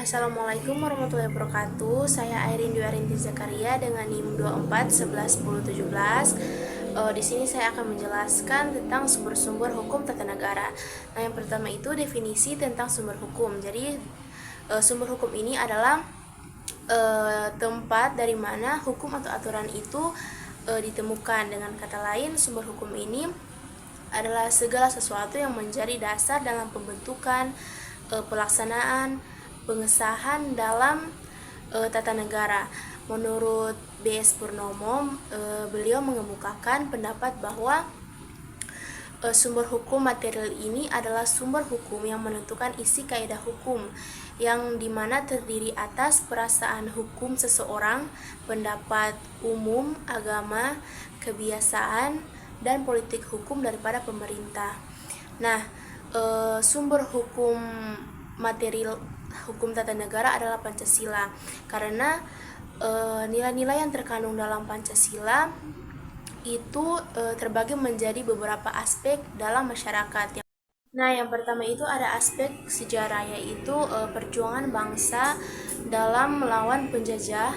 Assalamualaikum warahmatullahi wabarakatuh. Saya Airin Dwi Arinti Zakaria dengan NIM 24111017. Di sini saya akan menjelaskan tentang sumber-sumber hukum tata negara. Nah, yang pertama itu definisi tentang sumber hukum. Jadi, sumber hukum ini adalah tempat dari mana hukum atau aturan itu ditemukan. Dengan kata lain, sumber hukum ini adalah segala sesuatu yang menjadi dasar dalam pembentukan, pelaksanaan, pengesahan dalam tata negara. Menurut B.S. Purnomo, beliau mengemukakan pendapat bahwa sumber hukum material ini adalah sumber hukum yang menentukan isi kaidah hukum, yang dimana terdiri atas perasaan hukum seseorang, pendapat umum, agama, kebiasaan, dan politik hukum daripada pemerintah. Nah, sumber hukum material hukum tata negara adalah Pancasila, karena nilai-nilai yang terkandung dalam Pancasila itu terbagi menjadi beberapa aspek dalam masyarakat. Nah, yang pertama itu ada aspek sejarah, yaitu perjuangan bangsa dalam melawan penjajah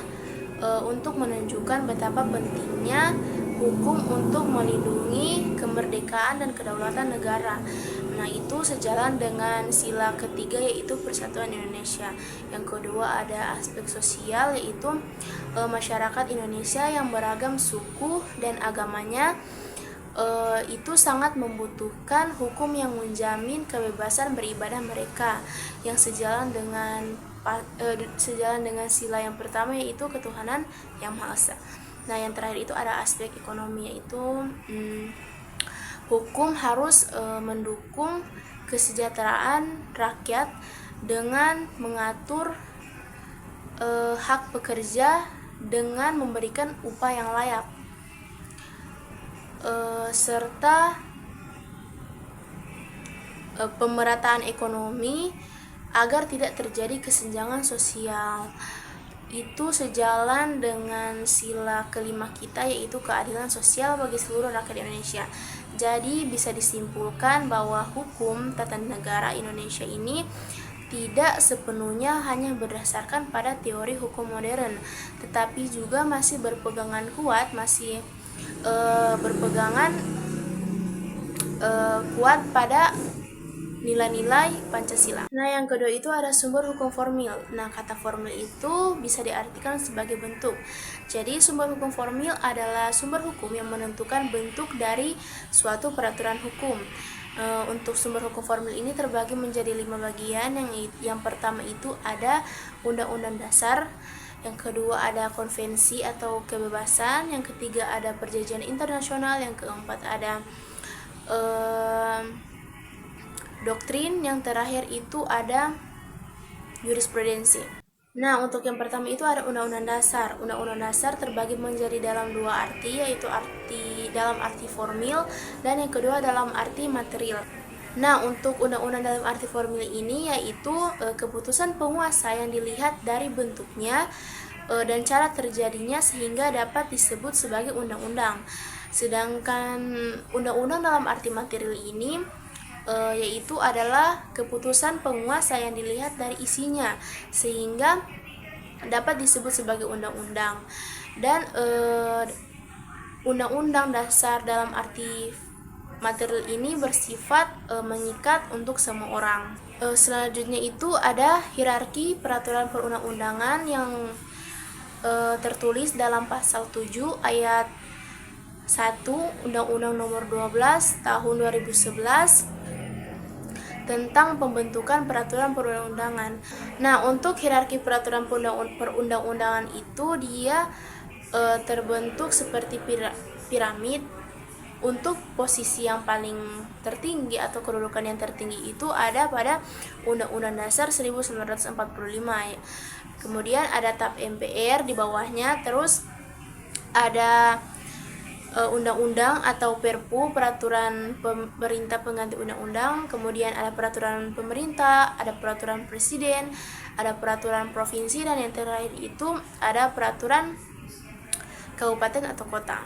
untuk menunjukkan betapa pentingnya hukum untuk melindungi kemerdekaan dan kedaulatan negara. Nah, itu sejalan dengan sila ketiga, yaitu Persatuan Indonesia. Yang kedua ada aspek sosial, yaitu masyarakat Indonesia yang beragam suku dan agamanya itu sangat membutuhkan hukum yang menjamin kebebasan beribadah mereka, yang sejalan dengan sila yang pertama, yaitu ketuhanan yang Maha Esa. Nah, yang terakhir itu ada aspek ekonomi, yaitu hukum harus mendukung kesejahteraan rakyat dengan mengatur hak pekerja dengan memberikan upah yang layak, serta pemerataan ekonomi agar tidak terjadi kesenjangan sosial. Itu sejalan dengan sila kelima kita, yaitu keadilan sosial bagi seluruh rakyat Indonesia. Jadi bisa disimpulkan bahwa hukum tata negara Indonesia ini tidak sepenuhnya hanya berdasarkan pada teori hukum modern, tetapi juga masih berpegangan kuat, kuat pada nilai-nilai Pancasila. Nah, yang kedua itu ada sumber hukum formil. Nah, kata formil itu bisa diartikan sebagai bentuk. Jadi, sumber hukum formil adalah sumber hukum yang menentukan bentuk dari suatu peraturan hukum. Untuk sumber hukum formil ini terbagi menjadi 5 bagian. Yang pertama itu ada Undang-Undang Dasar. Yang kedua ada konvensi atau kebebasan. Yang ketiga ada perjanjian internasional. Yang keempat ada doktrin. Yang terakhir itu ada jurisprudensi. Nah, untuk yang pertama itu ada Undang-Undang Dasar. Undang-Undang Dasar terbagi menjadi dalam dua arti, yaitu dalam arti formil dan yang kedua dalam arti material. Nah, untuk undang-undang dalam arti formil ini yaitu keputusan penguasa yang dilihat dari bentuknya dan cara terjadinya sehingga dapat disebut sebagai undang-undang. Sedangkan undang-undang dalam arti material ini yaitu adalah keputusan penguasa yang dilihat dari isinya sehingga dapat disebut sebagai undang-undang. Dan undang-undang dasar dalam arti material ini bersifat mengikat untuk semua orang. Selanjutnya itu ada hierarki peraturan perundang-undangan yang tertulis dalam pasal 7 ayat 1 Undang-Undang Nomor 12 Tahun 2011 tentang pembentukan peraturan perundang-undangan. Nah, untuk hierarki peraturan perundang-undangan itu dia terbentuk seperti piramid. Untuk posisi yang paling tertinggi atau kedudukan yang tertinggi itu ada pada Undang-Undang Dasar 1945. Kemudian ada TAP MPR di bawahnya, terus ada undang-undang atau Perpu, peraturan pemerintah pengganti undang-undang, kemudian ada peraturan pemerintah, ada peraturan presiden, ada peraturan provinsi, dan yang terakhir itu ada peraturan kabupaten atau kota.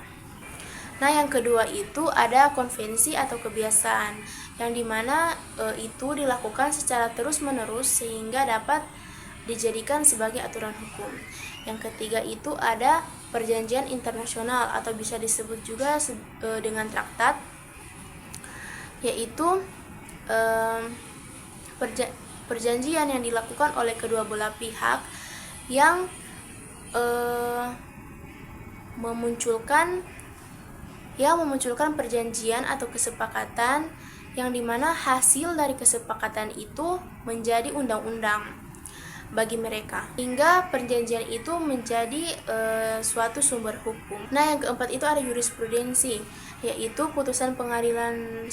Nah, yang kedua itu ada konvensi atau kebiasaan, yang dimana itu dilakukan secara terus-menerus sehingga dapat dijadikan sebagai aturan hukum. Yang ketiga itu ada perjanjian internasional atau bisa disebut juga dengan traktat, yaitu perjanjian yang dilakukan oleh kedua belah pihak yang memunculkan perjanjian atau kesepakatan yang dimana hasil dari kesepakatan itu menjadi undang-undang bagi mereka, hingga perjanjian itu menjadi suatu sumber hukum. Nah, yang keempat itu ada jurisprudensi, yaitu putusan pengadilan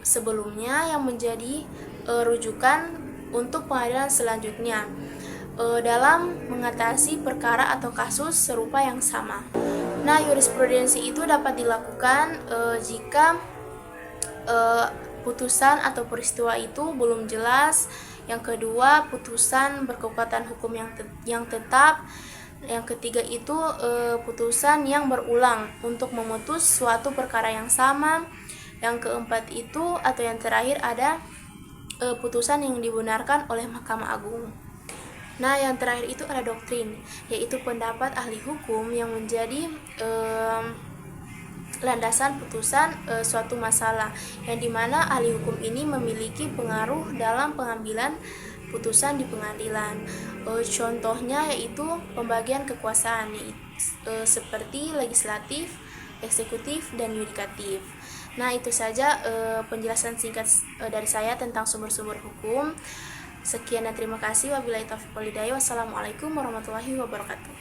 sebelumnya yang menjadi rujukan untuk pengadilan selanjutnya dalam mengatasi perkara atau kasus serupa yang sama. Nah, jurisprudensi itu dapat dilakukan jika putusan atau peristiwa itu belum jelas. Yang kedua, putusan berkekuatan hukum yang tetap. Yang ketiga itu putusan yang berulang untuk memutus suatu perkara yang sama. Yang keempat itu atau yang terakhir ada putusan yang dibenarkan oleh Mahkamah Agung. Nah, yang terakhir itu ada doktrin, yaitu pendapat ahli hukum yang menjadi landasan putusan suatu masalah, yang dimana ahli hukum ini memiliki pengaruh dalam pengambilan putusan di pengadilan. Contohnya yaitu pembagian kekuasaan, seperti legislatif, eksekutif, dan yudikatif. Nah, itu saja penjelasan singkat dari saya tentang sumber-sumber hukum. Sekian dan terima kasih. Wabillahi taufiq wal hidayah. Wassalamualaikum warahmatullahi wabarakatuh.